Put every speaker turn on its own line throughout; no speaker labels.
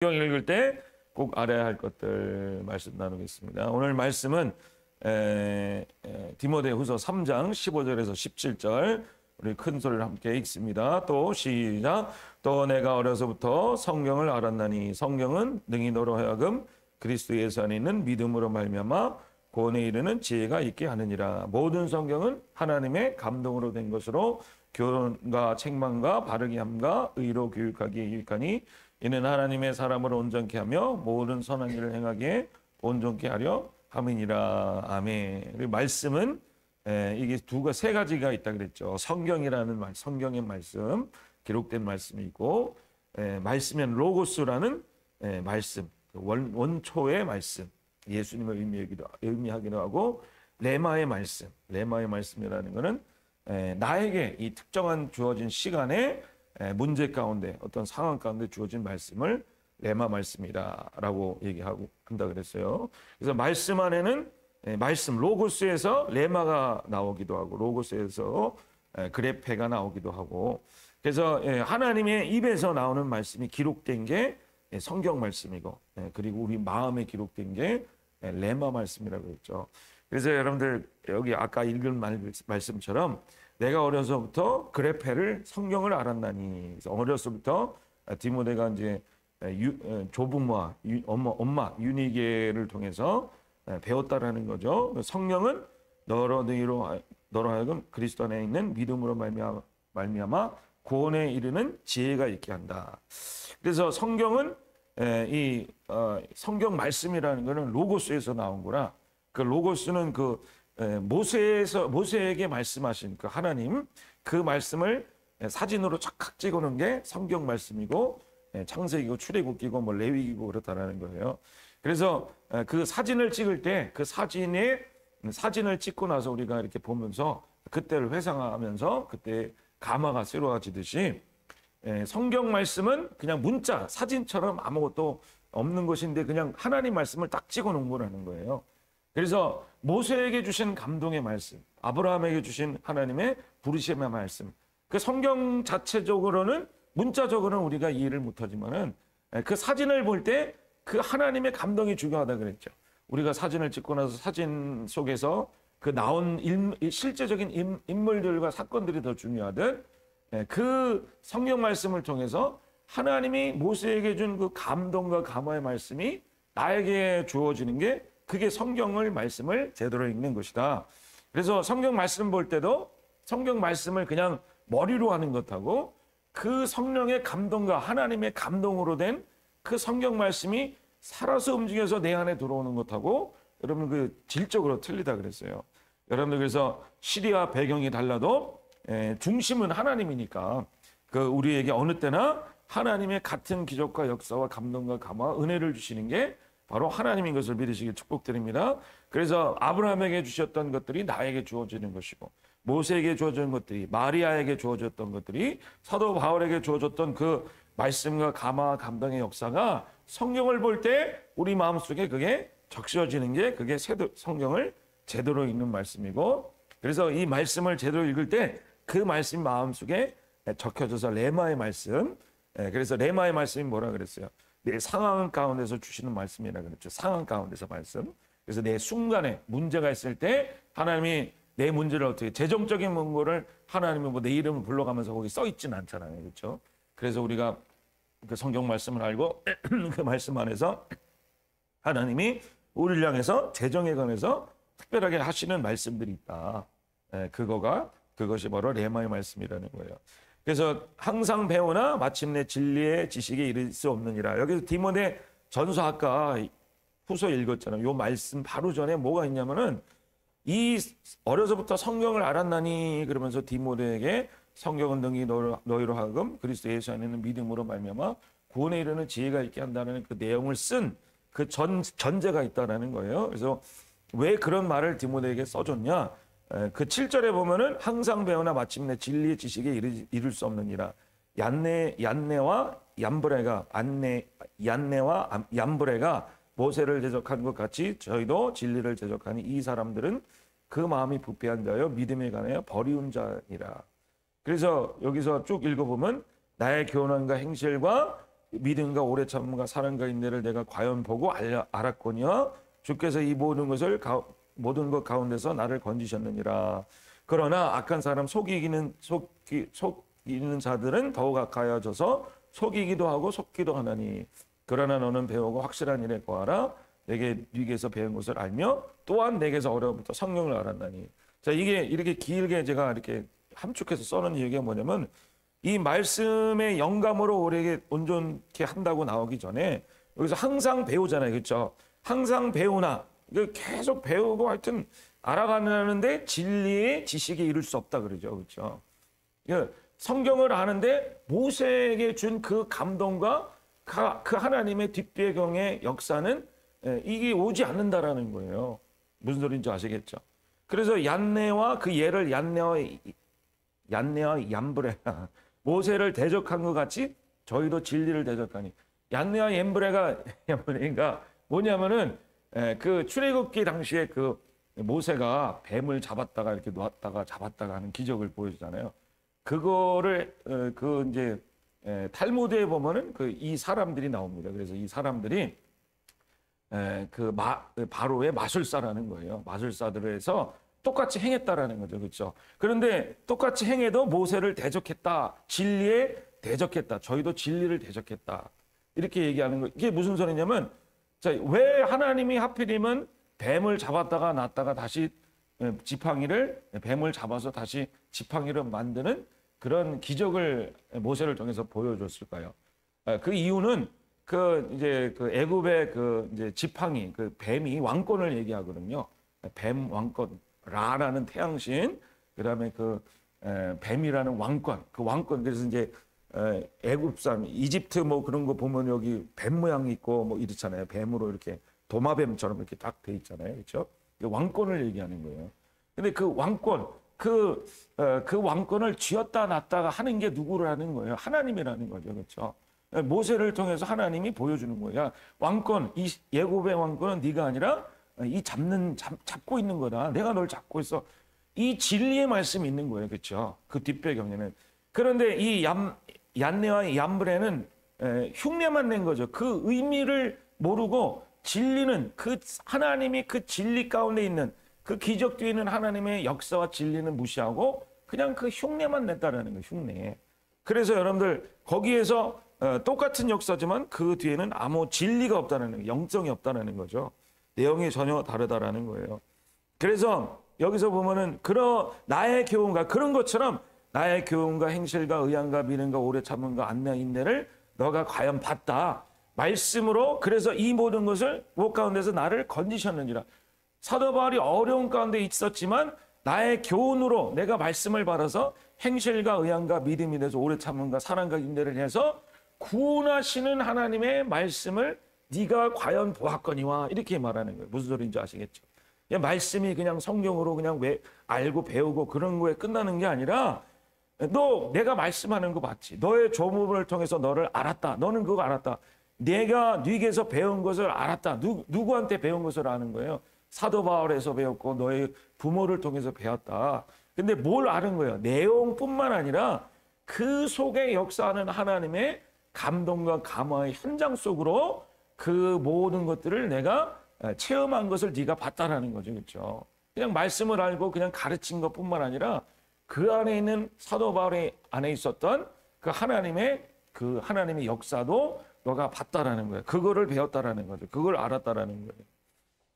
성경 읽을 때 꼭 알아야 할 것들 말씀 나누겠습니다. 오늘 말씀은 디모데후서 3장 15절에서 17절 우리 큰 소리를 함께 읽습니다. 또 시작. 또 내가 어려서부터 성경을 알았나니 성경은 능히 너로 하여금 그리스도 예수 안에 있는 믿음으로 말미암아 구원에 이르는 지혜가 있게 하느니라. 모든 성경은 하나님의 감동으로 된 것으로 교훈과 책망과 바르게 함과 의로 교육하기에 유익하니 이는 하나님의 사람을 온전케 하며 모든 선한 일을 행하기에 온전케 하려 함이니라. 아멘. 그 말씀은 이게 세 가지가 있다 그랬죠. 성경이라는 말, 성경의 말씀, 기록된 말씀이 있고, 말씀은 로고스라는 말씀, 원초의 말씀, 예수님을 의미하기도 하고, 레마의 말씀, 레마의 말씀이라는 것은 나에게 이 특정한 주어진 시간에 문제 가운데 어떤 상황 가운데 주어진 말씀을 레마 말씀이라고 얘기하고 한다 그랬어요. 그래서 말씀 안에는 말씀 로고스에서 레마가 나오기도 하고 로고스에서 그레페가 나오기도 하고 그래서 하나님의 입에서 나오는 말씀이 기록된 게 성경 말씀이고 그리고 우리 마음에 기록된 게 레마 말씀이라고 했죠. 그래서 여러분들 여기 아까 읽은 말씀처럼 내가 어려서부터 그레페를 성경을 알았나니 그래서 어려서부터 디모데가 이제 조부모와 엄마 유니게를 통해서 배웠다라는 거죠. 성령은 너로 하여금 그리스도 안에 있는 믿음으로 말미암아 구원에 이르는 지혜가 있게 한다. 그래서 성경은 이 성경 말씀이라는 것은 로고스에서 나온 거라 그 로고스는 그 모세에게 말씀하신 그 하나님 그 말씀을 사진으로 착각 찍어놓은 게 성경 말씀이고 창세기고 출애굽기고 뭐 레위기고 그렇다라는 거예요. 그래서 그 사진을 찍을 때 그 사진을 찍고 나서 우리가 이렇게 보면서 그때를 회상하면서 그때 감화가 새로워지듯이 성경 말씀은 그냥 문자 사진처럼 아무것도 없는 것인데 그냥 하나님 말씀을 딱 찍어놓은 거라는 거예요. 그래서 모세에게 주신 감동의 말씀, 아브라함에게 주신 하나님의 부르심의 말씀, 그 성경 자체적으로는 문자적으로는 우리가 이해를 못하지만은 그 사진을 볼 때 그 하나님의 감동이 중요하다 그랬죠. 우리가 사진을 찍고 나서 사진 속에서 그 나온 실제적인 인물들과 사건들이 더 중요하듯 그 성경 말씀을 통해서 하나님이 모세에게 준 그 감동과 감화의 말씀이 나에게 주어지는 게 그게 성경을 말씀을 제대로 읽는 것이다. 그래서 성경 말씀 볼 때도 성경 말씀을 그냥 머리로 하는 것하고 그 성령의 감동과 하나님의 감동으로 된 그 성경 말씀이 살아서 움직여서 내 안에 들어오는 것하고 여러분 그 질적으로 틀리다 그랬어요. 여러분들 그래서 시대와 배경이 달라도 중심은 하나님이니까 그 우리에게 어느 때나 하나님의 같은 기적과 역사와 감동과 감화, 은혜를 주시는 게 바로 하나님인 것을 믿으시길 축복드립니다. 그래서 아브라함에게 주셨던 것들이 나에게 주어지는 것이고 모세에게 주어진 것들이 마리아에게 주어졌던 것들이 사도 바울에게 주어졌던 그 말씀과 감화, 감동의 역사가 성경을 볼 때 우리 마음속에 그게 적셔지는 게 그게 성경을 제대로 읽는 말씀이고 그래서 이 말씀을 제대로 읽을 때 그 말씀이 마음속에 적혀져서 레마의 말씀 그래서 레마의 말씀이 뭐라 그랬어요? 내 상황 가운데서 주시는 말씀이라 그랬죠. 상황 가운데서 말씀. 그래서 내 순간에 문제가 있을 때 하나님이 내 문제를 어떻게 재정적인 문제를 하나님이 뭐 내 이름을 불러가면서 거기 써 있지는 않잖아요. 그렇죠? 그래서 우리가 그 성경 말씀을 알고 그 말씀 안에서 하나님이 우리를 향해서 재정에 관해서 특별하게 하시는 말씀들이 있다. 그것이 바로 레마의 말씀이라는 거예요. 그래서 항상 배우나 마침내 진리의 지식에 이를 수 없느니라. 여기서 디모데 전서 아까 후서 읽었잖아요. 이 말씀 바로 전에 뭐가 있냐면은 이 어려서부터 성경을 알았나니 그러면서 디모데에게 성경은 능히 너희로 하여금 그리스도 예수 안에 있는 믿음으로 말미암아 구원에 이르는 지혜가 있게 한다는 그 내용을 쓴 그 전제가 있다라는 거예요. 그래서 왜 그런 말을 디모데에게 써줬냐? 그 7절에 보면은 항상 배우나 마침내 진리의 지식에 이를 수 없느니라. 얀네와 얀브레가 모세를 대적한 것 같이 저희도 진리를 대적하니 이 사람들은 그 마음이 부패한 자여 믿음에 관하여 버리운 자니라. 그래서 여기서 쭉 읽어보면 나의 교훈과 행실과 믿음과 오래 참음과 사랑과 인내를 내가 과연 보고 알았거니와 주께서 이 모든 것 가운데서 나를 건지셨느니라. 그러나 악한 사람 속이는 자들은 더욱 악하여져서 속이기도 하고 속기도 하나니 그러나 너는 배우고 확실한 일에 거하라. 내게 네게서 배운 것을 알며 또한 내게서 어려부터 성령을 알았나니. 자, 이게 이렇게 길게 제가 이렇게 함축해서 써놓은 얘기가 뭐냐면 이 말씀의 영감으로 우리에게 온전케 한다고 나오기 전에 여기서 항상 배우잖아요, 그렇죠? 항상 배우나 계속 배우고 하여튼 알아가는데 진리의 지식에 이를 수 없다 그러죠, 그렇죠? 성경을 아는데 모세에게 준 그 감동과 그 하나님의 뒷배경의 역사는 이게 오지 않는다라는 거예요. 무슨 소리인지 아시겠죠? 그래서 얀네와 그 예를 얀네와 얌브레가 모세를 대적한 것 같이 저희도 진리를 대적하니. 얀네와 얌브레가 뭐냐면은 그 출애굽기 당시에 그 모세가 뱀을 잡았다가 이렇게 놓았다가 잡았다가 하는 기적을 보여주잖아요. 그거를 그 이제 탈무드에 보면은 그 이 사람들이 나옵니다. 그래서 이 사람들이 바로의 마술사라는 거예요. 마술사들을 해서 똑같이 행했다라는 거죠, 그렇죠? 그런데 똑같이 행해도 모세를 대적했다, 진리에 대적했다, 저희도 진리를 대적했다 이렇게 얘기하는 거. 이게 무슨 소리냐면, 자, 왜 하나님이 하필이면 뱀을 잡았다가 놨다가 다시 뱀을 잡아서 다시 지팡이를 만드는 그런 기적을 모세를 통해서 보여줬을까요? 그 이유는 그 애굽의 이제 지팡이, 그 뱀이 왕권을 얘기하거든요. 뱀 왕권, 라라는 태양신, 그다음에 뱀이라는 왕권, 그 왕권. 그래서 이제 애굽 사람, 이집트 뭐 그런 거 보면 여기 뱀 모양이 있고 뭐 이렇잖아요. 뱀으로 이렇게 도마뱀처럼 이렇게 딱 돼 있잖아요, 그렇죠? 왕권을 얘기하는 거예요. 근데 그 왕권, 그 왕권을 쥐었다 놨다가 하는 게 누구라는 거예요? 하나님이라는 거죠, 그렇죠? 모세를 통해서 하나님이 보여주는 거야. 왕권, 이 예굽의 왕권은 네가 아니라 잡고 있는 거다. 내가 널 잡고 있어. 이 진리의 말씀이 있는 거예요, 그렇죠? 그 뒷배경에는. 그런데 이 얀네와 얌브레는 흉내만 낸 거죠. 그 의미를 모르고 진리는 하나님이 그 진리 가운데 있는 그 기적 뒤에 있는 하나님의 역사와 진리는 무시하고 그냥 그 흉내만 냈다라는 거예요, 흉내. 그래서 여러분들 거기에서 똑같은 역사지만 그 뒤에는 아무 진리가 없다는 거예요. 영성이 없다는 거죠. 내용이 전혀 다르다라는 거예요. 그래서 여기서 보면은 나의 교훈과 그런 것처럼 나의 교훈과 행실과 의향과 믿음과 오래 참음과 안내와 인내를 너가 과연 봤다. 말씀으로 그래서 이 모든 것을 무엇 가운데서 나를 건지셨느니라. 사도 바울이 어려운 가운데 있었지만 나의 교훈으로 내가 말씀을 받아서 행실과 의향과 믿음이 돼서 오래 참음과 사랑과 인내를 해서 구원하시는 하나님의 말씀을 네가 과연 보았거니와 이렇게 말하는 거예요. 무슨 소리인지 아시겠죠? 말씀이 그냥 성경으로 그냥 알고 배우고 그런 거에 끝나는 게 아니라 너 내가 말씀하는 거 봤지? 너의 조문을 통해서 너를 알았다. 너는 그거 알았다. 내가 네게서 배운 것을 알았다. 누구한테 배운 것을 아는 거예요? 사도 바울에서 배웠고 너의 부모를 통해서 배웠다. 근데 뭘 아는 거예요? 내용뿐만 아니라 그 속에 역사하는 하나님의 감동과 감화의 현장 속으로 그 모든 것들을 내가 체험한 것을 네가 봤다라는 거죠, 그렇죠? 그냥 말씀을 알고 그냥 가르친 것뿐만 아니라 그 안에 있는 사도 바울의 안에 있었던 그 하나님의 역사도 너가 봤다라는 거예요. 그거를 배웠다라는 거죠. 그걸 알았다라는 거예요.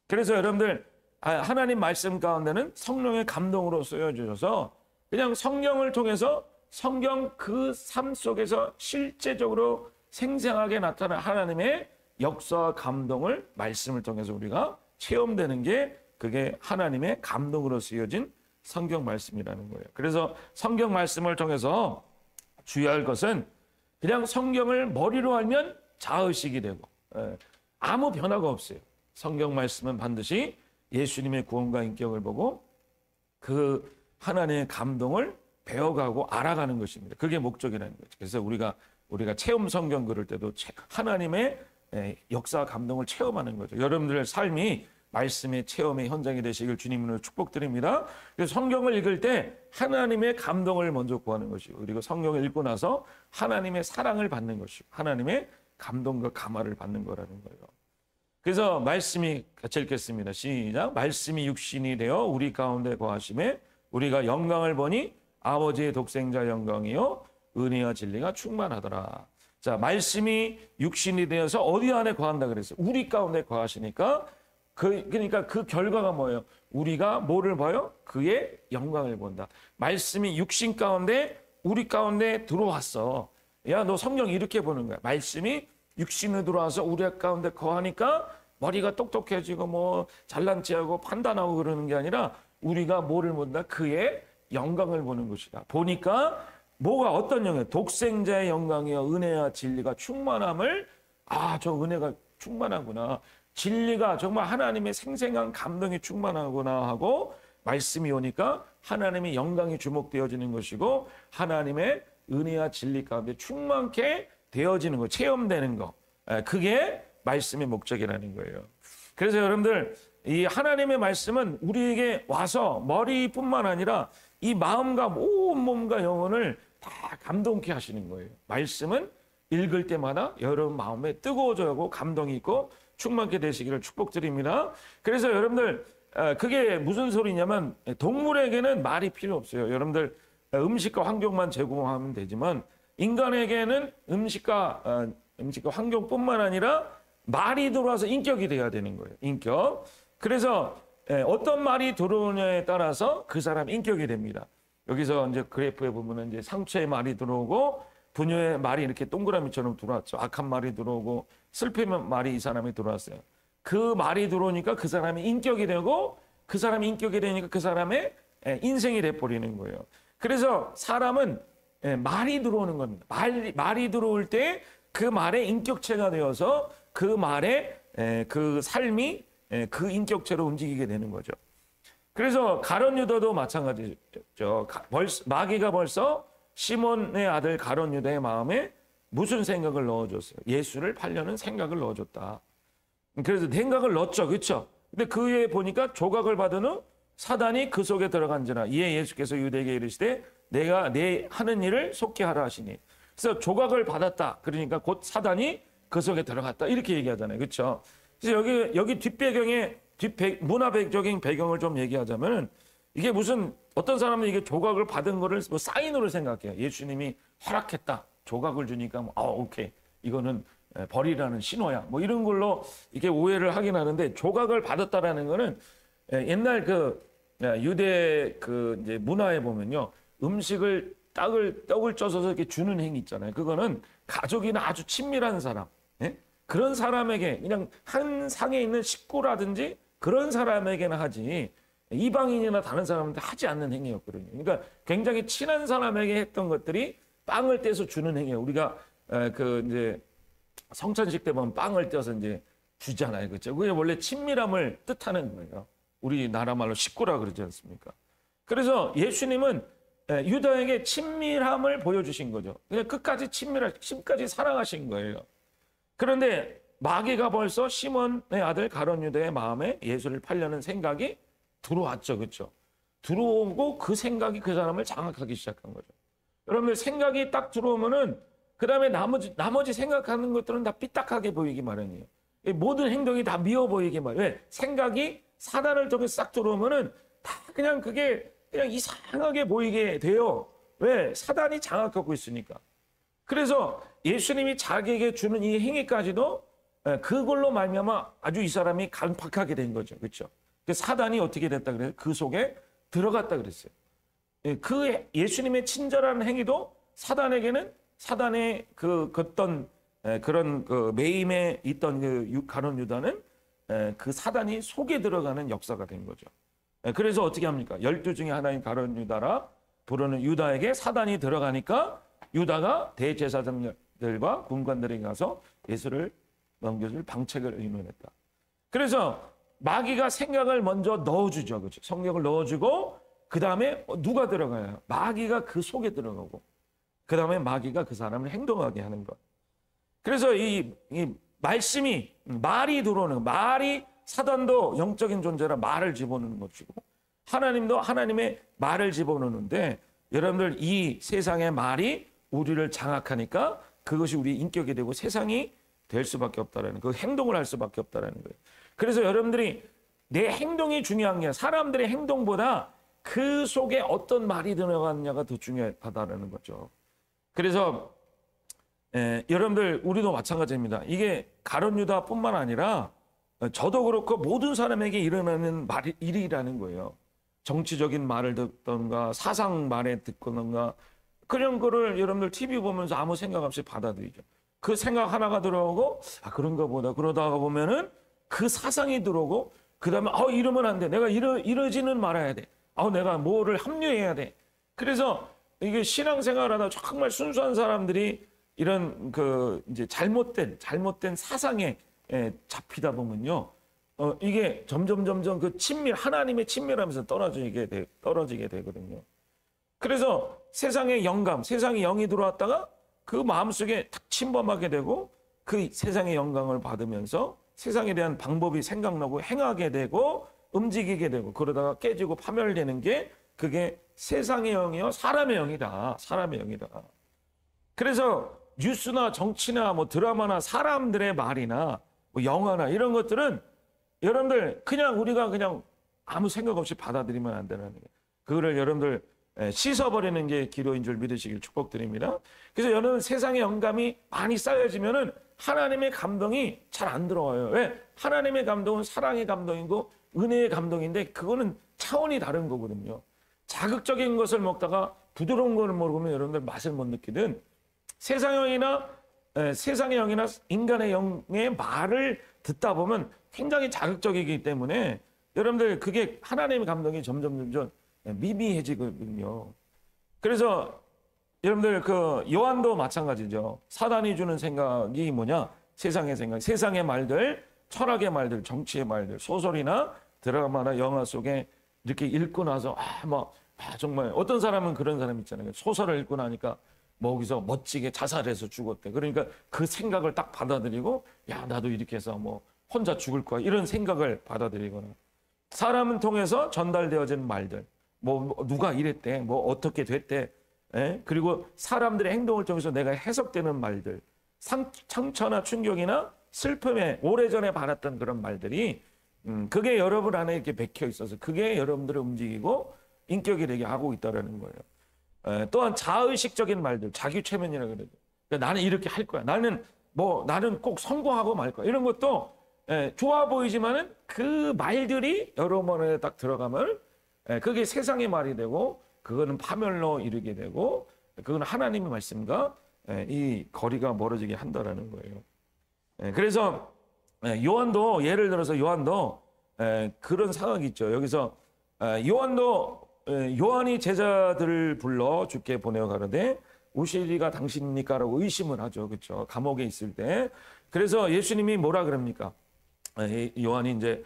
그래서 여러분들 하나님 말씀 가운데는 성령의 감동으로 쓰여주셔서 그냥 성경을 통해서 성경 그 삶 속에서 실제적으로 생생하게 나타난 하나님의 역사와 감동을 말씀을 통해서 우리가 체험되는 게 그게 하나님의 감동으로 쓰여진 성경 말씀이라는 거예요. 그래서 성경 말씀을 통해서 주의할 것은 그냥 성경을 머리로 알면 자의식이 되고 아무 변화가 없어요. 성경 말씀은 반드시 예수님의 구원과 인격을 보고 그 하나님의 감동을 배워가고 알아가는 것입니다. 그게 목적이라는 거죠. 그래서 우리가 체험 성경 그럴 때도 하나님의 역사와 감동을 체험하는 거죠. 여러분들의 삶이 말씀의 체험의 현장이 되시길 주님으로 축복드립니다. 그래서 성경을 읽을 때 하나님의 감동을 먼저 구하는 것이고 그리고 성경을 읽고 나서 하나님의 사랑을 받는 것이고 하나님의 감동과 감화를 받는 거라는 거예요. 그래서 말씀이 같이 읽겠습니다. 시작. 말씀이 육신이 되어 우리 가운데 거하심에 우리가 영광을 보니 아버지의 독생자 영광이요 은혜와 진리가 충만하더라. 자, 말씀이 육신이 되어서 어디 안에 거한다 그랬어요? 우리 가운데 거하시니까 그러니까 그 결과가 뭐예요? 우리가 뭐를 봐요? 그의 영광을 본다. 말씀이 육신 가운데 우리 가운데 들어왔어. 야, 너 성경 이렇게 보는 거야. 말씀이 육신으로 들어와서 우리 가운데 거하니까 머리가 똑똑해지고 뭐 잘난 체하고 판단하고 그러는 게 아니라 우리가 뭐를 본다? 그의 영광을 보는 것이다. 보니까 뭐가 어떤 영광? 독생자의 영광이요 은혜와 진리가 충만함을 저 은혜가 충만하구나. 진리가 정말 하나님의 생생한 감동이 충만하구나 하고 말씀이 오니까 하나님의 영광이 주목되어지는 것이고 하나님의 은혜와 진리 가운데 충만케 되어지는 거, 체험되는 거. 그게 말씀의 목적이라는 거예요. 그래서 여러분들 이 하나님의 말씀은 우리에게 와서 머리뿐만 아니라 이 마음과 온 몸과 영혼을 다 감동케 하시는 거예요. 말씀은 읽을 때마다 여러분 마음에 뜨거워져고 감동이 있고 충만케 되시기를 축복드립니다. 그래서 여러분들 그게 무슨 소리냐면 동물에게는 말이 필요 없어요. 여러분들 음식과 환경만 제공하면 되지만 인간에게는 음식과 환경뿐만 아니라 말이 들어와서 인격이 돼야 되는 거예요. 인격. 그래서 어떤 말이 들어오냐에 따라서 그 사람 인격이 됩니다. 여기서 이제 그래프에 보면은 이제 상처의 말이 들어오고 분노의 말이 이렇게 동그라미처럼 들어왔죠. 악한 말이 들어오고 슬픔의 말이 이 사람이 들어왔어요. 그 말이 들어오니까 그 사람이 인격이 되고 그 사람이 인격이 되니까 그 사람의 인생이 돼버리는 거예요. 그래서 사람은 말이 들어오는 겁니다. 말이 들어올 때 그 말의 인격체가 되어서 그 말의 그 삶이 그 인격체로 움직이게 되는 거죠. 그래서 가룟 유다도 마찬가지죠. 마귀가 벌써 시몬의 아들 가룟 유다의 마음에 무슨 생각을 넣어줬어요? 예수를 팔려는 생각을 넣어줬다. 그래서 생각을 넣었죠. 그렇죠? 근데 그에 보니까 조각을 받은 후 사단이 그 속에 들어간지라 이에 예수께서 유대에게 이르시되 내가 내 하는 일을 속히 하라 하시니. 그래서 조각을 받았다. 그러니까 곧 사단이 그 속에 들어갔다. 이렇게 얘기하잖아요. 그렇죠? 그래서 여기 뒷배경에 문화적인 배경을 좀 얘기하자면 이게 무슨 어떤 사람은 이게 조각을 받은 거를 뭐 사인으로 생각해요. 예수님이 허락했다. 조각을 주니까 오케이. 이거는 벌이라는 신호야. 뭐 이런 걸로 이게 오해를 하긴 하는데 조각을 받았다라는 거는 옛날 그 유대 그 이제 문화에 보면요. 음식을 떡을 쪄서 이렇게 주는 행위 있잖아요. 그거는 가족이나 아주 친밀한 사람. 그런 사람에게 그냥 한 상에 있는 식구라든지 그런 사람에게나 하지 이방인이나 다른 사람한테 하지 않는 행위였거든요. 그러니까 굉장히 친한 사람에게 했던 것들이 빵을 떼서 주는 행위예요. 우리가 그 이제 성찬식 때 보면 빵을 떼서 이제 주잖아요. 그렇죠? 그게 원래 친밀함을 뜻하는 거예요. 우리나라 말로 식구라 그러지 않습니까? 그래서 예수님은 유다에게 친밀함을 보여주신 거죠. 그냥 끝까지 심까지 사랑하신 거예요. 그런데 마귀가 벌써 시몬의 아들 가룟 유다의 마음에 예수를 팔려는 생각이 들어왔죠. 그렇죠? 들어오고 그 생각이 그 사람을 장악하기 시작한 거죠. 여러분들 생각이 딱 들어오면은 그 다음에 나머지 생각하는 것들은 다 삐딱하게 보이기 마련이에요. 모든 행동이 다 미워 보이기 마련이에요. 왜? 생각이 사단을 통해 싹 들어오면은 다 그냥 그게 그냥 이상하게 보이게 돼요. 왜? 사단이 장악하고 있으니까. 그래서 예수님이 자기에게 주는 이 행위까지도 그걸로 말미암아 아주 이 사람이 강팍하게 된 거죠. 그렇죠? 사단이 어떻게 됐다 그래요? 그 속에 들어갔다 그랬어요. 그 예수님의 친절한 행위도 사단에게는 사단의 그 어떤 그런 그 매임에 있던 그 가룟 유다는 그 사단이 속에 들어가는 역사가 된 거죠. 그래서 어떻게 합니까? 12 중에 하나인 가룟 유다라 부르는 유다에게 사단이 들어가니까 유다가 대제사장들과 군관들에게 가서 예수를 넘겨줄 방책을 의논했다. 그래서 마귀가 생각을 먼저 넣어주죠. 그렇죠? 성경을 넣어주고 그 다음에 누가 들어가요? 마귀가 그 속에 들어가고 그 다음에 마귀가 그 사람을 행동하게 하는 것. 그래서 이 말씀이 말이 들어오는 말이 사단도 영적인 존재라 말을 집어넣는 것이고 하나님도 하나님의 말을 집어넣는데 여러분들 이 세상의 말이 우리를 장악하니까 그것이 우리 인격이 되고 세상이 될 수밖에 없다라는 그 행동을 할 수밖에 없다라는 거예요. 그래서 여러분들이 내 행동이 중요한 게 사람들의 행동보다 그 속에 어떤 말이 들어갔냐가 더 중요하다라는 거죠. 그래서 여러분들 우리도 마찬가지입니다. 이게 가룟 유다뿐만 아니라 저도 그렇고 모든 사람에게 일어나는 일이라는 거예요. 정치적인 말을 듣던가 사상 말에 듣던가 그런 거를 여러분들 TV 보면서 아무 생각 없이 받아들이죠. 그 생각 하나가 들어오고 그런가 보다 그러다가 보면은 그 사상이 들어오고 그다음에 이러면 안 돼. 내가 이러지는 말아야 돼. 내가 뭐를 합류해야 돼. 그래서 이게 신앙생활하다 정말 순수한 사람들이 이런 이제 잘못된 사상에 잡히다 보면요. 이게 점점 그 하나님의 친밀하면서 떨어지게 되거든요. 그래서 세상의 영감, 세상의 영이 들어왔다가 그 마음속에 탁 침범하게 되고 그 세상의 영광을 받으면서 세상에 대한 방법이 생각나고 행하게 되고 움직이게 되고 그러다가 깨지고 파멸되는 게 그게 세상의 영이요 사람의 영이다. 사람의 영이다. 그래서 뉴스나 정치나 뭐 드라마나 사람들의 말이나 뭐 영화나 이런 것들은 여러분들 우리가 그냥 아무 생각 없이 받아들이면 안 되는 거예요. 그거를 여러분들 씻어버리는 게 기도인 줄 믿으시길 축복드립니다. 그래서 여러분 세상의 영감이 많이 쌓여지면은 하나님의 감동이 잘 안 들어와요. 왜? 하나님의 감동은 사랑의 감동이고 은혜의 감동인데 그거는 차원이 다른 거거든요. 자극적인 것을 먹다가 부드러운 걸 먹으면 여러분들 맛을 못 느끼든 세상의 영이나 인간의 영의 말을 듣다 보면 굉장히 자극적이기 때문에 여러분들 그게 하나님의 감동이 점점 미미해지거든요. 그래서 여러분들 요한도 마찬가지죠. 사단이 주는 생각이 뭐냐? 세상의 생각, 세상의 말들, 철학의 말들, 정치의 말들, 소설이나 드라마나 영화 속에 이렇게 읽고 나서 정말 어떤 사람은 그런 사람 있잖아요. 소설을 읽고 나니까 거기서 멋지게 자살해서 죽었대. 그러니까 그 생각을 딱 받아들이고 나도 이렇게 해서 혼자 죽을 거야. 이런 생각을 받아들이거나 사람을 통해서 전달되어진 말들 누가 이랬대, 어떻게 됐대, 그리고 사람들의 행동을 통해서 내가 해석되는 말들, 상처나 충격이나 슬픔에 오래전에 받았던 그런 말들이 그게 여러분 안에 이렇게 박혀 있어서 그게 여러분들을 움직이고 인격이 되게 하고 있다는 거예요. 또한 자의식적인 말들, 자기 최면이라 그러죠. 그러니까 나는 이렇게 할 거야. 나는 꼭 성공하고 말 거야. 이런 것도 좋아 보이지만은 그 말들이 여러분에 딱 들어가면 그게 세상의 말이 되고 그거는 파멸로 이르게 되고 그건 하나님의 말씀과 이 거리가 멀어지게 한다라는 거예요. 그래서 요한도 예를 들어서 그런 상황이 있죠. 여기서 요한이 제자들을 불러 주께 보내어 가로되 오시리가 당신입니까라고 의심을 하죠. 그렇죠? 감옥에 있을 때. 그래서 예수님이 뭐라 그럽니까? 요한이 이제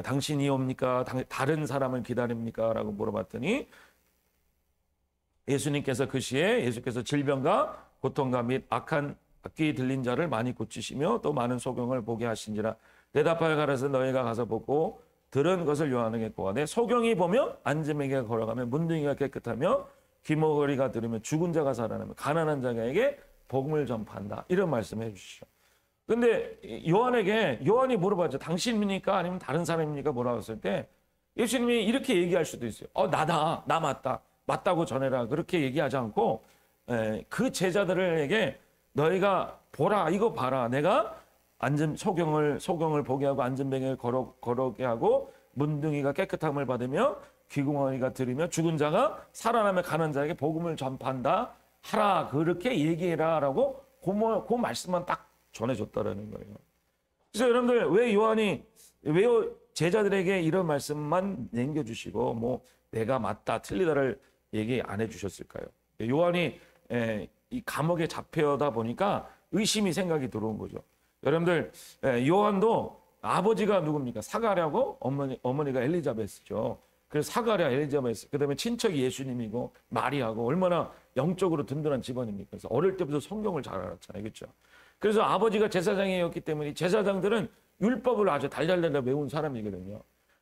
당신이 옵니까? 다른 사람을 기다립니까? 라고 물어봤더니 예수님께서 그 시에 예수께서 질병과 고통과 및 악한 악귀 들린 자를 많이 고치시며 또 많은 소경을 보게 하신지라 대답하여 가라사 너희가 가서 보고 들은 것을 요한에게 고하되 소경이 보며 앉음에게 걸어가며 문둥이가 깨끗하며 귀머거리가 들으며 죽은 자가 살아나며 가난한 자에게 복음을 전파한다. 이런 말씀해 주시죠. 근데 요한이 물어봤죠. 당신입니까? 아니면 다른 사람입니까? 뭐라고 했을 때 예수님이 이렇게 얘기할 수도 있어요. 나다. 나 맞다. 맞다고 전해라. 그렇게 얘기하지 않고 그 제자들에게 너희가 보라. 이거 봐라. 내가 소경을 보게 하고 앉은뱅이를 걸어게 하고 문둥이가 깨끗함을 받으며 귀궁어리가 들으며 죽은 자가 살아나며 가난한 자에게 복음을 전파한다. 하라. 그렇게 얘기해라. 라고 그 말씀만 딱 전해줬다라는 거예요. 그래서 여러분들 왜 제자들에게 이런 말씀만 남겨주시고 내가 맞다 틀리다를 얘기 안 해주셨을까요? 요한이 이 감옥에 잡혀다 보니까 의심이 생각이 들어온 거죠. 여러분들 요한도 아버지가 누굽니까? 사가랴고 어머니가 엘리자베스죠. 그래서 사가랴, 엘리자베스, 그다음에 친척이 예수님이고 마리아고 얼마나 영적으로 든든한 집안입니까? 그래서 어릴 때부터 성경을 잘 알았잖아요, 그렇죠? 그래서 아버지가 제사장이었기 때문에 제사장들은 율법을 아주 달달달 외운 사람이거든요.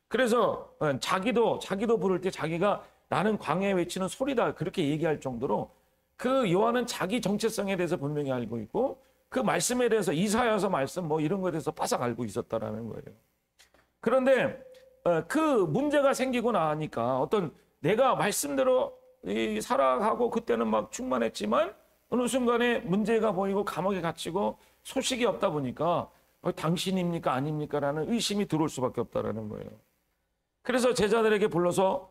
그래서 자기도 부를 때 자기가 나는 광야에 외치는 소리다 그렇게 얘기할 정도로 그 요한은 자기 정체성에 대해서 분명히 알고 있고 그 말씀에 대해서 이사야서 말씀 뭐 이런 거에 대해서 바싹 알고 있었다라는 거예요. 그런데 그 문제가 생기고 나니까 어떤 내가 말씀대로 살아가고 그때는 막 충만했지만 어느 순간에 문제가 보이고 감옥에 갇히고 소식이 없다 보니까 당신입니까 아닙니까 라는 의심이 들어올 수밖에 없다라는 거예요. 그래서 제자들에게 불러서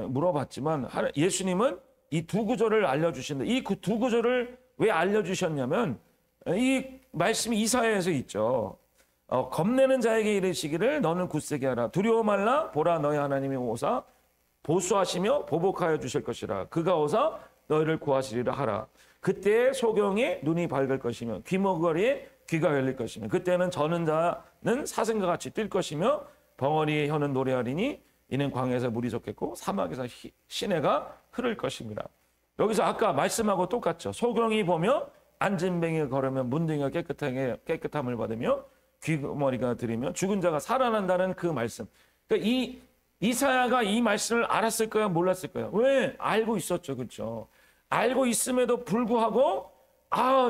물어봤지만 예수님은 이 두 구절을 알려주신다. 이 두 구절을 왜 알려주셨냐면 이 말씀이 이사야에서 있죠. 겁내는 자에게 이르시기를 너는 굳세게 하라. 두려워 말라. 보라 너희 하나님이 오사 보수하시며 보복하여 주실 것이라. 그가 오사 너희를 구하시리라 하라. 그때 소경의 눈이 밝을 것이며 귀머거리에 귀가 열릴 것이며 그때는 저는 자는 사슴과 같이 뛸 것이며 벙어리의 혀는 노래하리니 이는 광야에서 물이 솟겠고 사막에서 시내가 흐를 것입니다. 여기서 아까 말씀하고 똑같죠. 소경이 보며 앉은 뱅이 걸으며 문둥이가 깨끗함을 받으며 귀머리가 들이며 죽은 자가 살아난다는 그 말씀. 그러니까 이사야가 이 말씀을 알았을까요? 몰랐을까요? 왜? 알고 있었죠. 그렇죠? 알고 있음에도 불구하고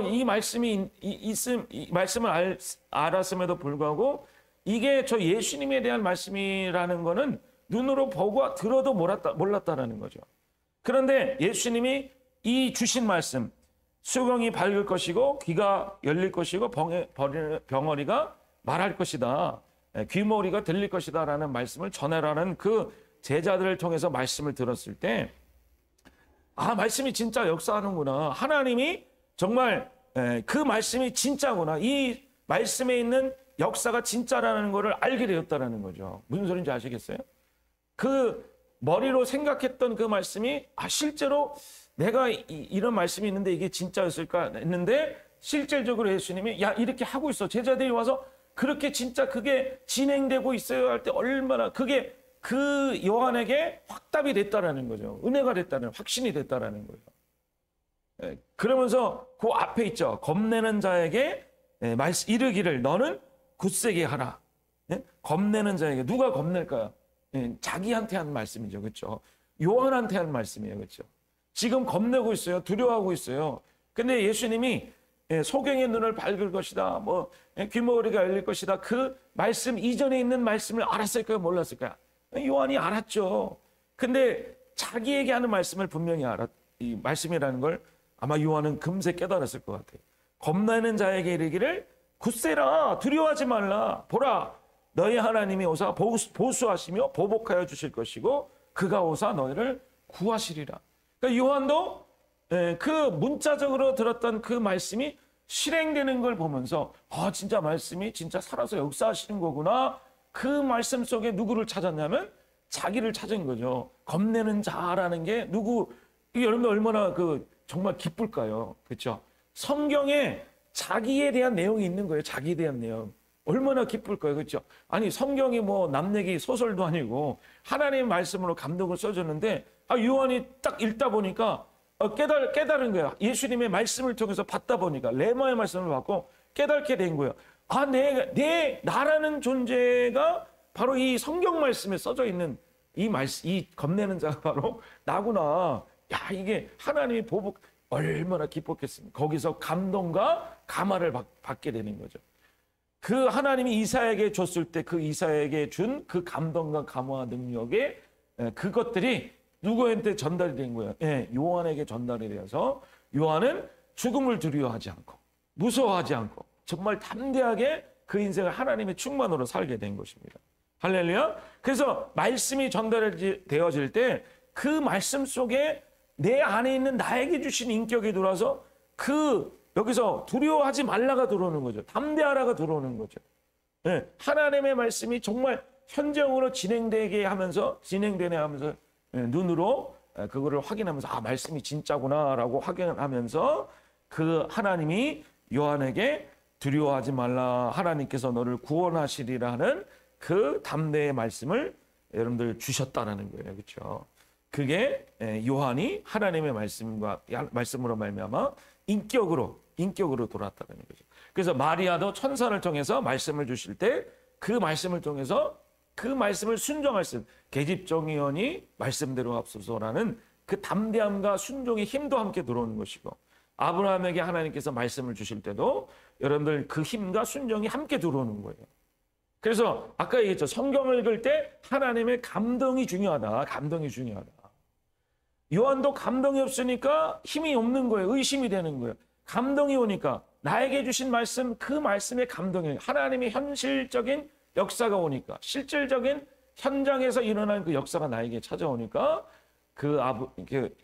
이 말씀을 알았음에도 불구하고 이게 저 예수님에 대한 말씀이라는 거는 눈으로 보고 들어도 몰랐다라는 거죠. 그런데 예수님이 이 주신 말씀 소경이 밝을 것이고 귀가 열릴 것이고 병어리가 말할 것이다. 귀머리가 들릴 것이다 라는 말씀을 전해라는 그 제자들을 통해서 말씀을 들었을 때 말씀이 진짜 역사하는구나. 하나님이 정말 그 말씀이 진짜구나. 이 말씀에 있는 역사가 진짜라는 것을 알게 되었다는 거죠. 무슨 소리인지 아시겠어요? 그 머리로 생각했던 그 말씀이 실제로 내가 이런 말씀이 있는데 이게 진짜였을까 했는데 실질적으로 예수님이 이렇게 하고 있어. 제자들이 와서 그렇게 진짜 그게 진행되고 있어요 할 때 얼마나 그게 그 요한에게 확답이 됐다라는 거죠. 은혜가 됐다는 확신이 됐다라는 거예요. 그러면서 그 앞에 있죠. 겁내는 자에게 이르기를 너는 굳세게 하라. 겁내는 자에게 누가 겁낼까요? 자기한테 한 말씀이죠. 그렇죠? 요한한테 한 말씀이에요. 그렇죠? 지금 겁내고 있어요. 두려워하고 있어요. 근데 예수님이 소경의 눈을 밝을 것이다. 귀머리가 열릴 것이다. 그 말씀 이전에 있는 말씀을 알았을까요? 몰랐을까요? 요한이 알았죠. 근데 자기에게 하는 말씀을 분명히 이 말씀이라는 걸 아마 요한은 금세 깨달았을 것 같아요. 겁내는 자에게 이르기를 굳세라. 두려워하지 말라. 보라 너희 하나님이 오사 보수하시며 보복하여 주실 것이고 그가 오사 너희를 구하시리라. 그러니까 요한도 그 문자적으로 들었던 그 말씀이 실행되는 걸 보면서 진짜 말씀이 진짜 살아서 역사하시는 거구나. 그 말씀 속에 누구를 찾았냐면 자기를 찾은 거죠. 겁내는 자라는 게 여러분들 얼마나 정말 기쁠까요? 그렇죠? 성경에 자기에 대한 내용이 있는 거예요. 자기에 대한 내용. 얼마나 기쁠까요? 그렇죠? 아니 성경이 남 얘기 소설도 아니고 하나님의 말씀으로 감동을 써줬는데 요한이 딱 읽다 보니까 깨달은 거야. 예수님의 말씀을 통해서 받다 보니까 레마의 말씀을 받고 깨닫게 된 거예요. 나라는 존재가 바로 이 성경 말씀에 써져 있는 이 겁내는 자가 바로 나구나. 이게 하나님의 보복 얼마나 기뻤겠습니까? 거기서 감동과 감화를 받게 되는 거죠. 그 하나님이 이사야에게 줬을 때 그 이사야에게 준 그 감동과 감화 능력에 그것들이 누구한테 전달이 된 거예요? 요한에게 전달이 되어서 요한은 죽음을 두려워하지 않고 무서워하지 않고 정말 담대하게 그 인생을 하나님의 충만으로 살게 된 것입니다. 할렐루야. 그래서 말씀이 전달되어질 때 그 말씀 속에 내 안에 있는 나에게 주신 인격이 들어와서 여기서 두려워하지 말라가 들어오는 거죠. 담대하라가 들어오는 거죠. 하나님의 말씀이 정말 현정으로 진행되네 하면서 눈으로 그거를 확인하면서 말씀이 진짜구나라고 확인하면서 그 하나님이 요한에게 두려워하지 말라. 하나님께서 너를 구원하시리라는 그 담대의 말씀을 여러분들 주셨다는 거예요. 그렇죠? 그게 요한이 하나님의 말씀으로 말미암아 인격으로 돌아왔다는 거죠. 그래서 마리아도 천사를 통해서 말씀을 주실 때 그 말씀을 통해서 그 말씀을 순종할 수 있는 계집종이오니 말씀대로 합소서라는 그 담대함과 순종의 힘도 함께 들어오는 것이고 아브라함에게 하나님께서 말씀을 주실 때도 여러분들 그 힘과 순종이 함께 들어오는 거예요. 그래서 아까 얘기했죠. 성경을 읽을 때 하나님의 감동이 중요하다. 감동이 중요하다. 요한도 감동이 없으니까 힘이 없는 거예요. 의심이 되는 거예요. 감동이 오니까 나에게 주신 말씀, 그 말씀의 감동이, 하나님의 현실적인 역사가 오니까, 실질적인 현장에서 일어난 그 역사가 나에게 찾아오니까 그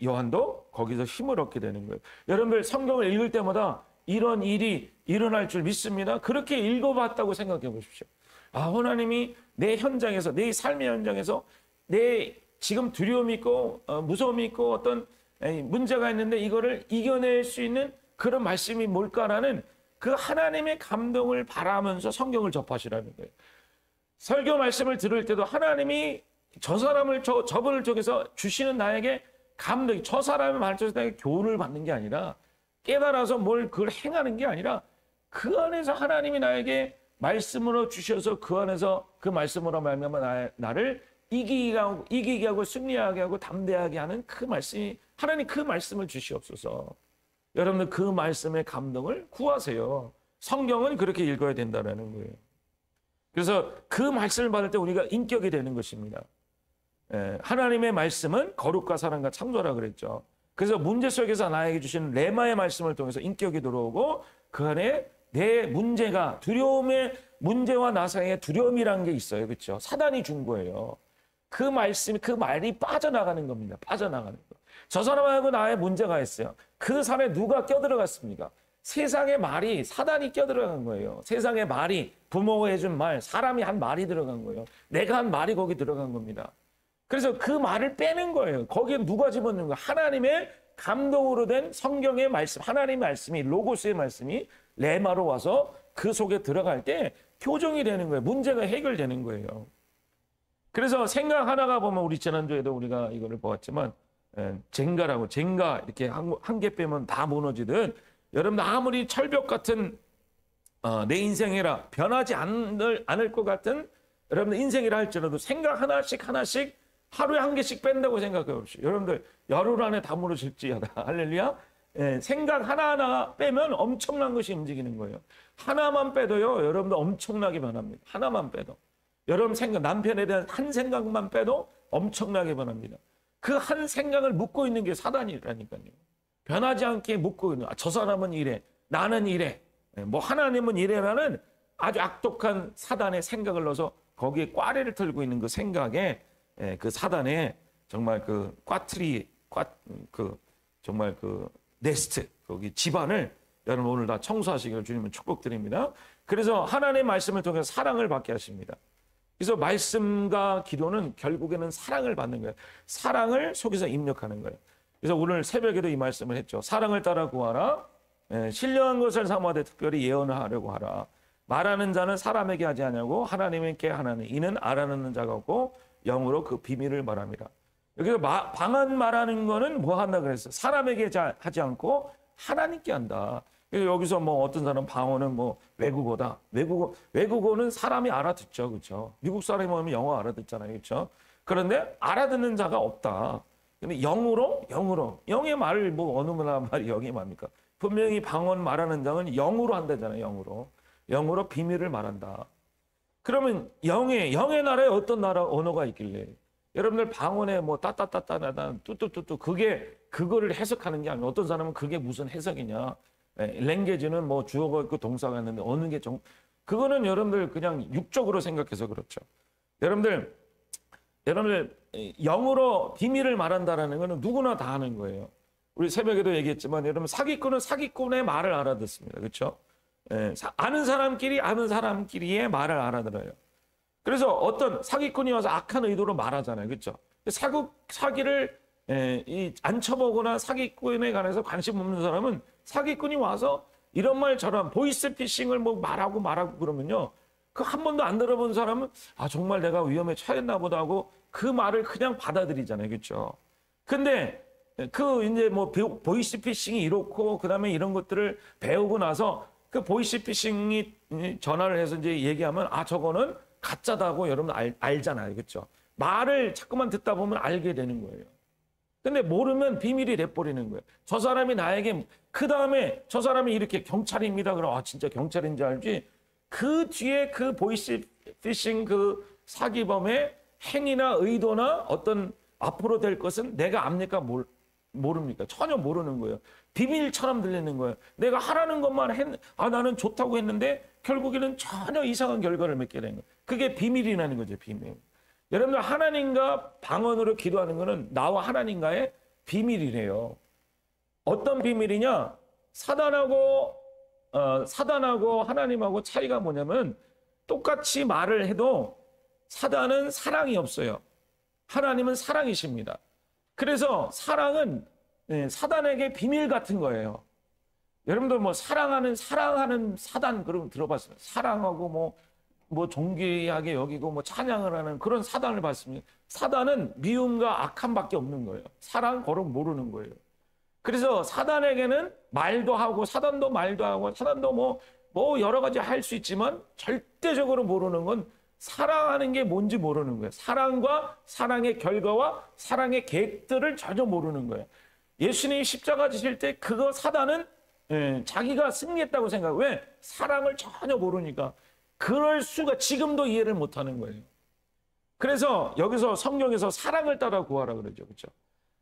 요한도 거기서 힘을 얻게 되는 거예요. 여러분들 성경을 읽을 때마다 이런 일이 일어날 줄 믿습니다. 그렇게 읽어봤다고 생각해 보십시오. 아, 하나님이 내 현장에서, 내 삶의 현장에서 내 지금 두려움이 있고 무서움이 있고 어떤 문제가 있는데 이거를 이겨낼 수 있는 그런 말씀이 뭘까라는 그 하나님의 감동을 바라면서 성경을 접하시라는 거예요. 설교 말씀을 들을 때도 하나님이 저 사람을 저분을 통해서 주시는 나에게 감동이, 저 사람의 말을 나에게 교훈을 받는 게 아니라 깨달아서 뭘 그걸 행하는 게 아니라 그 안에서 하나님이 나에게 말씀으로 주셔서 그 안에서 그 말씀으로 말미암아 나를 이기게 하고 승리하게 하고 담대하게 하는 그 말씀이, 하나님 그 말씀을 주시옵소서. 여러분들 그 말씀의 감동을 구하세요. 성경은 그렇게 읽어야 된다는 거예요. 그래서 그 말씀을 받을 때 우리가 인격이 되는 것입니다. 하나님의 말씀은 거룩과 사랑과 창조라 그랬죠. 그래서 문제 속에서 나에게 주신 레마의 말씀을 통해서 인격이 들어오고 그 안에 내 문제가, 두려움의 문제와 나 사이에 두려움이라는 게 있어요. 그렇죠? 사단이 준 거예요. 그 말씀이, 그 말이 빠져나가는 겁니다. 빠져나가는 거. 저 사람하고 나의 문제가 있어요. 그 사람에 누가 껴들어갔습니까? 세상의 말이, 사단이 껴들어간 거예요. 세상의 말이, 부모가 해준 말, 사람이 한 말이 들어간 거예요. 내가 한 말이 거기 들어간 겁니다. 그래서 그 말을 빼는 거예요. 거기에 누가 집어넣는 거예요? 하나님의 감동으로 된 성경의 말씀, 하나님의 말씀이, 로고스의 말씀이 레마로 와서 그 속에 들어갈 때 교정이 되는 거예요. 문제가 해결되는 거예요. 그래서 생각 하나가 보면 우리 지난주에도 우리가 이거를 보았지만 젠가라고, 젠가 이렇게 한 개 빼면 다 무너지듯 여러분 아무리 철벽 같은 내 인생이라 변하지 않을 것 같은 여러분들 인생이라 할지라도 생각 하나씩 하루에 한 개씩 뺀다고 생각해 봅시다. 여러분들 열흘 안에 다 무너질지어다. 할렐루야. 생각 하나하나 빼면 엄청난 것이 움직이는 거예요. 하나만 빼도요, 여러분들 엄청나게 변합니다. 하나만 빼도. 여러분 생각, 남편에 대한 한 생각만 빼도 엄청나게 변합니다. 그 한 생각을 묻고 있는 게 사단이라니까요. 변하지 않게 묻고 있는, 저 사람은 이래, 나는 이래, 뭐 하나님은 이래라는 아주 악독한 사단의 생각을 넣어서 거기에 꽈리를 털고 있는 그 생각에 그 사단의 정말 그 정말 그 네스트, 거기 집안을 여러분 오늘 다 청소하시기를 주님은 축복드립니다. 그래서 하나님의 말씀을 통해서 사랑을 받게 하십니다. 그래서 말씀과 기도는 결국에는 사랑을 받는 거예요. 사랑을 속에서 입력하는 거예요. 그래서 오늘 새벽에도 이 말씀을 했죠. 사랑을 따라 구하라. 신령한 것을 삼아되 특별히 예언을 하려고 하라. 말하는 자는 사람에게 하지 아니하고 하나님께 하나니 이는 알아듣는 자가 없고 영으로 그 비밀을 말합니다. 여기서 방언 말하는 거는 뭐 한다 그랬어요? 사람에게 하지 않고 하나님께 한다. 그래서 여기서 뭐 어떤 사람 방언은 뭐 외국어다. 외국어는 사람이 알아듣죠. 그렇죠? 미국 사람이 오면 영어 알아듣잖아요. 그렇죠? 그런데 알아듣는 자가 없다. 근데 영으로 영의 말을 뭐 어느 말이 영의 말입니까? 분명히 방언 말하는 자는 영으로 한다잖아요. 영으로 비밀을 말한다. 그러면 영의 나라에 어떤 나라 언어가 있길래 여러분들 방언에 뭐 따따따따따 뚜뚜뚜뚜 그거를 해석하는 게 아니라 어떤 사람은 그게 무슨 해석이냐? 랭게지는 뭐 주어가 있고 동사가 있는데 어느 게 그거는 여러분들 그냥 육적으로 생각해서 그렇죠. 여러분들 영으로 비밀을 말한다라는 거는 누구나 다 하는 거예요. 우리 새벽에도 얘기했지만 여러분 사기꾼은 사기꾼의 말을 알아듣습니다. 그렇죠? 아는 사람끼리의 말을 알아들어요. 그래서 어떤 사기꾼이 와서 악한 의도로 말하잖아요. 그렇죠? 사기를 안 쳐보거나 사기꾼에 관해서 관심 없는 사람은 사기꾼이 와서 이런 말 저런 보이스피싱을 뭐 말하고 그러면요. 그 한 번도 안 들어본 사람은 정말 내가 위험에 처했나 보다 하고 그 말을 그냥 받아들이잖아요. 그렇죠? 근데 이제 뭐 보이스피싱이 이렇고 그다음에 이런 것들을 배우고 나서 그 보이스피싱이 전화를 해서 이제 얘기하면 저거는 가짜다고 여러분 알잖아요. 그렇죠? 말을 자꾸만 듣다 보면 알게 되는 거예요. 근데 모르면 비밀이 돼버리는 거예요. 저 사람이 나에게 그 다음에 저 사람이 이렇게 경찰입니다. 그럼 아 진짜 경찰인 줄 알지. 그 뒤에 그 보이스 피싱 그 사기범의 행위나 의도나 어떤 앞으로 될 것은 내가 압니까? 모릅니까? 전혀 모르는 거예요. 비밀처럼 들리는 거예요. 내가 하라는 것만 나는 좋다고 했는데 결국에는 전혀 이상한 결과를 맺게 되는 거예요. 그게 비밀이라는 거죠. 비밀. 여러분들 하나님과 방언으로 기도하는 것은 나와 하나님과의 비밀이래요. 어떤 비밀이냐? 사단하고 하나님하고 차이가 뭐냐면 똑같이 말을 해도 사단은 사랑이 없어요. 하나님은 사랑이십니다. 그래서 사랑은 사단에게 비밀 같은 거예요. 여러분들 뭐 사랑하는 사단 그런 거 들어봤어요? 사랑하고 뭐 존귀하게 여기고 뭐 찬양을 하는 그런 사단을 봤습니다. 사단은 미움과 악함밖에 없는 거예요. 사랑 거룩 모르는 거예요. 그래서 사단에게는 말도 하고 사단도 말도 하고 사단도 뭐 여러 가지 할 수 있지만 절대적으로 모르는 건 사랑하는 게 뭔지 모르는 거예요. 사랑과 사랑의 결과와 사랑의 계획들을 전혀 모르는 거예요. 예수님이 십자가 지실 때 그거 사단은 자기가 승리했다고 생각해요. 왜? 사랑을 전혀 모르니까. 그럴 수가 지금도 이해를 못하는 거예요. 그래서 여기서 성경에서 사랑을 따라 구하라 그러죠. 그렇죠?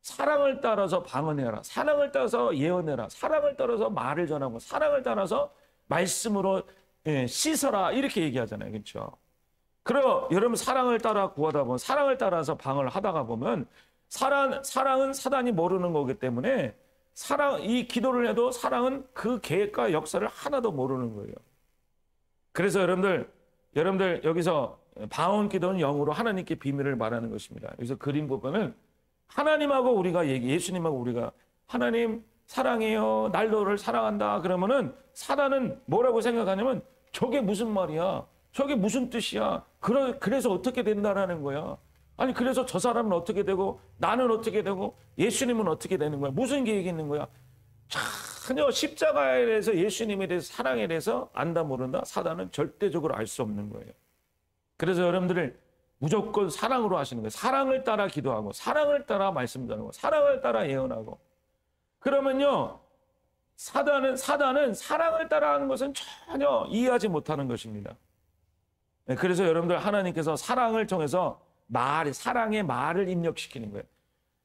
사랑을 따라서 방언해라. 사랑을 따라서 예언해라. 사랑을 따라서 말을 전하고 사랑을 따라서 말씀으로 씻어라. 이렇게 얘기하잖아요. 그렇죠? 그리고 여러분 사랑을 따라 구하다 보면 사랑을 따라서 방언을 하다가 보면 사랑은 사단이 모르는 거기 때문에 이 기도를 해도 사랑은 그 계획과 역사를 하나도 모르는 거예요. 그래서 여러분들 여기서 방언 기도는 영으로 하나님께 비밀을 말하는 것입니다. 여기서 그림 보면은 하나님하고 우리가 예수님하고 우리가 하나님 사랑해요. 날 너를 사랑한다. 그러면은 사단은 뭐라고 생각하냐면 저게 무슨 말이야? 저게 무슨 뜻이야? 그래서 어떻게 된다라는 거야. 아니 그래서 저 사람은 어떻게 되고 나는 어떻게 되고 예수님은 어떻게 되는 거야? 무슨 계획이 있는 거야? 전혀 십자가에 대해서 예수님에 대해서 사랑에 대해서 안다 모른다. 사단은 절대적으로 알 수 없는 거예요. 그래서 여러분들을 무조건 사랑으로 하시는 거예요. 사랑을 따라 기도하고 사랑을 따라 말씀 전하고 사랑을 따라 예언하고 그러면요 사단은 사랑을 따라 하는 것은 전혀 이해하지 못하는 것입니다. 그래서 여러분들 하나님께서 사랑을 통해서 사랑의 말을 입력시키는 거예요.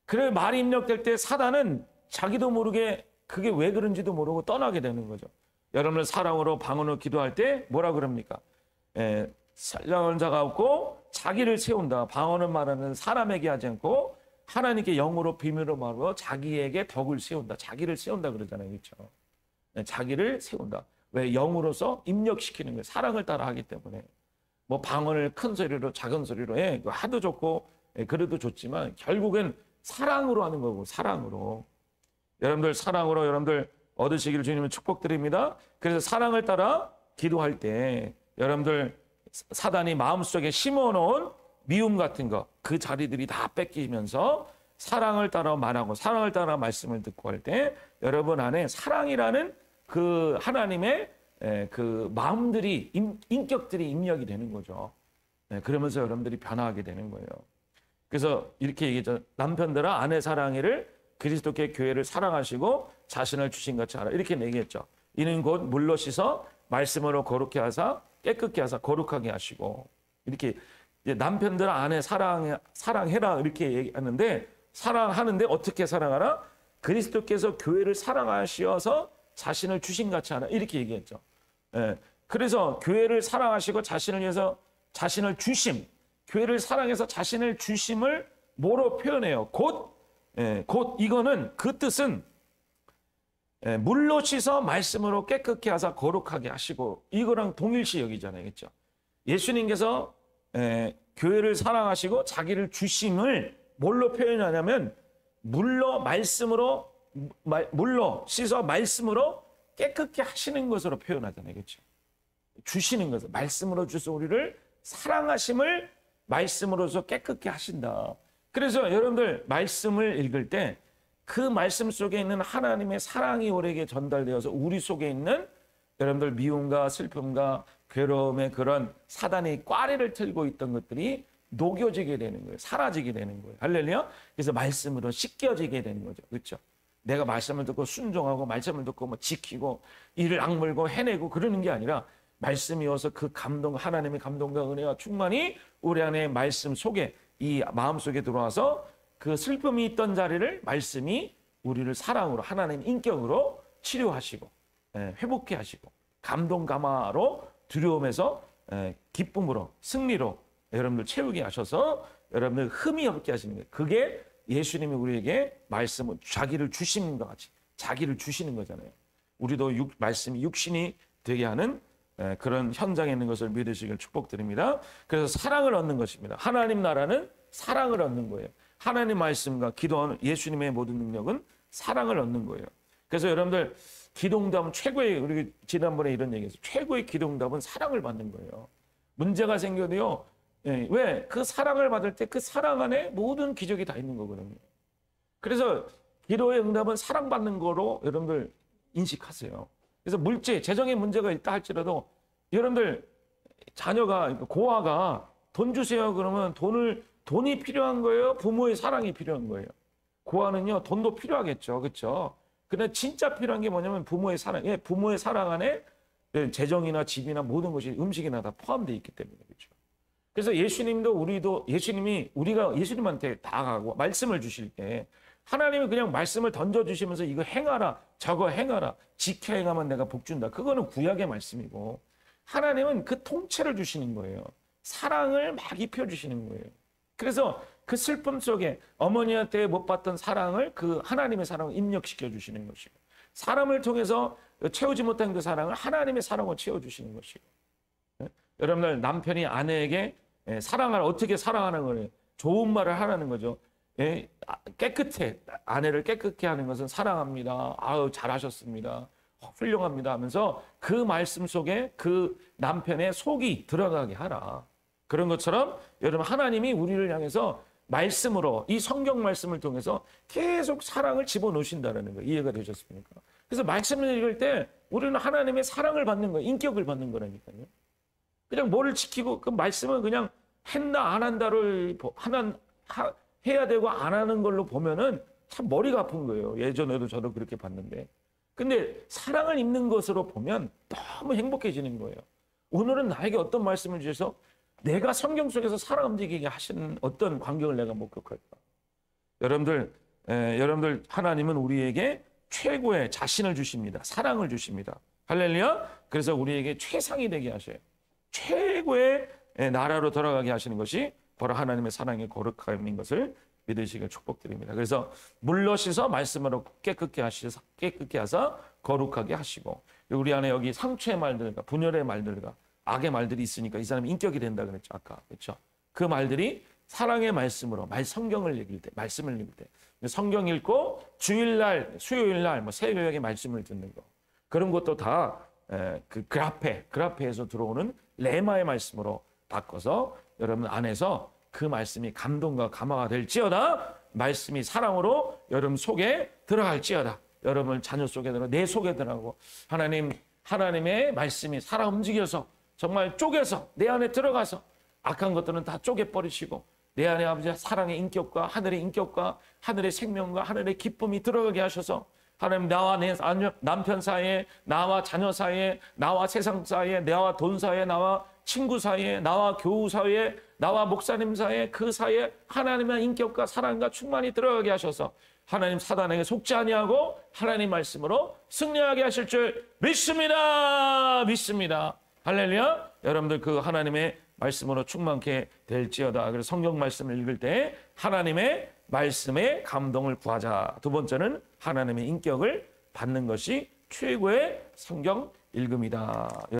그래 말이 입력될 때 사단은 자기도 모르게 그게 왜 그런지도 모르고 떠나게 되는 거죠. 여러분들 사랑으로 방언으로 기도할 때 뭐라 그럽니까? 사랑하는 자가 없고 자기를 세운다. 방언을 말하는 사람에게 하지 않고 하나님께 영으로 비밀로 말하고 자기에게 덕을 세운다. 자기를 세운다 그러잖아요. 그렇죠? 자기를 세운다. 왜? 영으로서 입력시키는 거예요. 사랑을 따라 하기 때문에. 뭐 방언을 큰 소리로 작은 소리로 하도 좋고 그래도 좋지만 결국엔 사랑으로 하는 거고 사랑으로. 여러분들 사랑으로 여러분들 얻으시기를 주님은 축복드립니다. 그래서 사랑을 따라 기도할 때 여러분들 사단이 마음속에 심어놓은 미움 같은 거 그 자리들이 다 뺏기면서 사랑을 따라 말하고 사랑을 따라 말씀을 듣고 할 때 여러분 안에 사랑이라는 그 하나님의 그 마음들이 인격들이 입력이 되는 거죠. 그러면서 여러분들이 변화하게 되는 거예요. 그래서 이렇게 얘기했죠. 남편들아 아내 사랑이를 그리스도께 교회를 사랑하시고 자신을 주신 같이 하라. 이렇게 얘기했죠. 이는 곧 물로 씻어 말씀으로 거룩게 하사 깨끗게 하사 거룩하게 하시고 이렇게 이제 남편들아 아내 사랑해라 이렇게 얘기하는데 사랑하는데 어떻게 사랑하라? 그리스도께서 교회를 사랑하셔서 자신을 주신 같이 하라. 이렇게 얘기했죠. 그래서 교회를 사랑하시고 자신을 위해서 자신을 주심, 교회를 사랑해서 자신을 주심을 뭐로 표현해요? 곧 이거는 그 뜻은 물로 씻어 말씀으로 깨끗게 하사 거룩하게 하시고 이거랑 동일시 여기잖아요. 그렇죠? 예수님께서 교회를 사랑하시고 자기를 주심을 뭘로 표현하냐면 물로 씻어 말씀으로 깨끗게 하시는 것으로 표현하잖아요. 그렇죠? 주시는 것을 말씀으로 주셔서 우리를 사랑하심을 말씀으로서 깨끗게 하신다. 그래서 여러분들 말씀을 읽을 때 그 말씀 속에 있는 하나님의 사랑이 우리에게 전달되어서 우리 속에 있는 여러분들 미움과 슬픔과 괴로움의 그런 사단이 꽈리를 틀고 있던 것들이 녹여지게 되는 거예요. 사라지게 되는 거예요. 할렐루야. 그래서 말씀으로 씻겨지게 되는 거죠. 그렇죠? 내가 말씀을 듣고 순종하고 말씀을 듣고 뭐 지키고 이를 악물고 해내고 그러는 게 아니라 말씀이 어서 그 감동, 하나님의 감동과 은혜와 충만이 우리 안에 말씀 속에 이 마음속에 들어와서 그 슬픔이 있던 자리를 말씀이 우리를 사랑으로 하나님 인격으로 치료하시고 회복해 하시고 감동 감화로 두려움에서 기쁨으로 승리로 여러분들 채우게 하셔서 여러분들 흠이 없게 하시는 거예요. 그게 예수님이 우리에게 말씀을 자기를 주시는 것 같이 자기를 주시는 거잖아요. 우리도 말씀이 육신이 되게 하는 그런 현장에 있는 것을 믿으시길 축복드립니다. 그래서 사랑을 얻는 것입니다. 하나님 나라는 사랑을 얻는 거예요. 하나님 말씀과 기도하는 예수님의 모든 능력은 사랑을 얻는 거예요. 그래서 여러분들 기도응답은 최고의, 우리 지난번에 이런 얘기했어요. 최고의 기도응답은 사랑을 받는 거예요. 문제가 생겨도요. 왜? 그 사랑을 받을 때 그 사랑 안에 모든 기적이 다 있는 거거든요. 그래서 기도의 응답은 사랑받는 거로 여러분들 인식하세요. 그래서 재정의 문제가 있다 할지라도 여러분들 자녀가, 고아가 돈 주세요 그러면 돈이 필요한 거예요? 부모의 사랑이 필요한 거예요? 고아는요, 돈도 필요하겠죠. 그렇죠? 근데 진짜 필요한 게 뭐냐면 부모의 사랑. 부모의 사랑 안에 재정이나 집이나 모든 것이 음식이나 다 포함되어 있기 때문에 그렇죠. 그래서 예수님이 우리가 예수님한테 다가가고 말씀을 주실 때 하나님이 그냥 말씀을 던져주시면서 이거 행하라, 저거 행하라, 지켜 행하면 내가 복 준다. 그거는 구약의 말씀이고 하나님은 그 통째를 주시는 거예요. 사랑을 막 입혀주시는 거예요. 그래서 그 슬픔 속에 어머니한테 못 받던 사랑을 그 하나님의 사랑을 입력시켜 주시는 것이고 사람을 통해서 채우지 못한 그 사랑을 하나님의 사랑으로 채워주시는 것이고 여러분들 남편이 아내에게 어떻게 사랑하는 거예요? 좋은 말을 하라는 거죠. 아내를 깨끗게 하는 것은 사랑합니다. 아유 잘하셨습니다. 훌륭합니다 하면서 그 말씀 속에 그 남편의 속이 들어가게 하라. 그런 것처럼 여러분 하나님이 우리를 향해서 말씀으로 이 성경 말씀을 통해서 계속 사랑을 집어넣으신다는 거예요. 이해가 되셨습니까? 그래서 말씀을 읽을 때 우리는 하나님의 사랑을 받는 거예요. 인격을 받는 거라니까요. 그냥 뭐를 지키고 그 말씀은 그냥 했나 안 한다를 해야 되고 안 하는 걸로 보면은 참 머리가 아픈 거예요. 예전에도 저도 그렇게 봤는데. 근데 사랑을 입는 것으로 보면 너무 행복해지는 거예요. 오늘은 나에게 어떤 말씀을 주셔서 내가 성경 속에서 사랑 움직이게 하시는 어떤 광경을 내가 목격할까? 여러분들 하나님은 우리에게 최고의 자신을 주십니다. 사랑을 주십니다. 할렐루야. 그래서 우리에게 최상이 되게 하셔요. 최고의 나라로 돌아가게 하시는 것이 바로 하나님의 사랑의 거룩함인 것을 믿으시길 축복드립니다. 그래서 물로 씻어 말씀으로 깨끗게 하사 거룩하게 하시고 우리 안에 여기 상처의 말들과 분열의 말들과 악의 말들이 있으니까 이 사람이 인격이 된다 그랬죠. 아까. 그렇죠? 그 말들이 사랑의 말씀으로 성경을 읽을 때, 말씀을 읽을 때 성경 읽고 주일날, 수요일날 새벽에 말씀을 듣는 거. 그런 것도 다 그 그라페에서 들어오는 레마의 말씀으로 바꿔서 여러분 안에서 그 말씀이 감동과 감화가 될지어다. 말씀이 사랑으로 여러분 속에 들어갈지어다. 여러분 자녀 속에 내 속에 들어가고 하나님의 말씀이 살아 움직여서 정말 쪼개서 내 안에 들어가서 악한 것들은 다 쪼개버리시고 내 안에 아버지 사랑의 인격과 하늘의 인격과 하늘의 생명과 하늘의 기쁨이 들어가게 하셔서 하나님 나와 내 남편 사이에 나와 자녀 사이에 나와 세상 사이에 나와 돈 사이에 나와 친구 사이에 나와 교우 사이에 나와 목사님 사이에 그 사이에 하나님의 인격과 사랑과 충만히 들어가게 하셔서 하나님 사단에게 속지 아니하고 하나님 말씀으로 승리하게 하실 줄 믿습니다. 할렐루야. 여러분들 그 하나님의 말씀으로 충만케 될지어다. 그래서 성경 말씀을 읽을 때 하나님의 말씀에 감동을 구하자. 두 번째는 하나님의 인격을 받는 것이 최고의 성경 읽음이다.